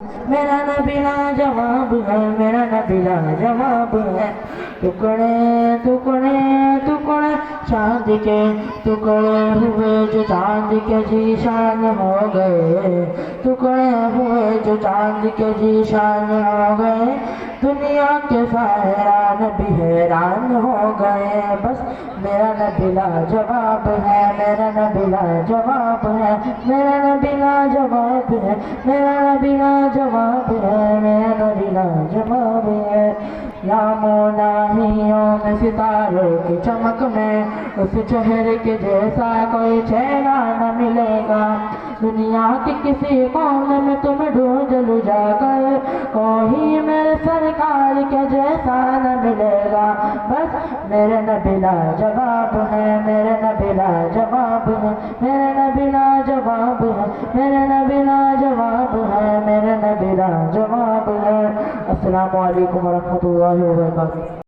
میرا نبی لاجواب ہے، میرا نبی لاجواب ہے۔ ٹکڑے ٹکڑے ٹکڑے چاند کے ٹکڑے ہوئے جو چاند کے ذیشان ہو گئے، ٹکڑے ہوئے جو چاند کے ذیشان ہو گئے، دنیا کے سائران بھی حیران ہو گئے۔ بس میرا نبی لاجواب ہے، میرا نبی لاجواب ہے، میرا نبی لاجواب ہے، میرا نبی لاجواب ہے، میرا نبی لاجواب ہے۔ یا موناہیوں میں ستاروں کی چمک میں اس چہرے کے جیسا کوئی چہرہ نہ ملے گا، دنیا کی کسی قوم میں تم ڈھونڈ لو جا کر، کوئی میرے سرکار کے جیسا نہ ملے گا۔ بس میرے نبی لاجواب ہے، میرے نبی لاجواب ہے، میرے نبی لاجواب ہے، میرے نبی لاجواب ہے، میرے نبی لاجواب ہے۔ السلام علیکم ورحمۃ اللہ وبرکاتہ۔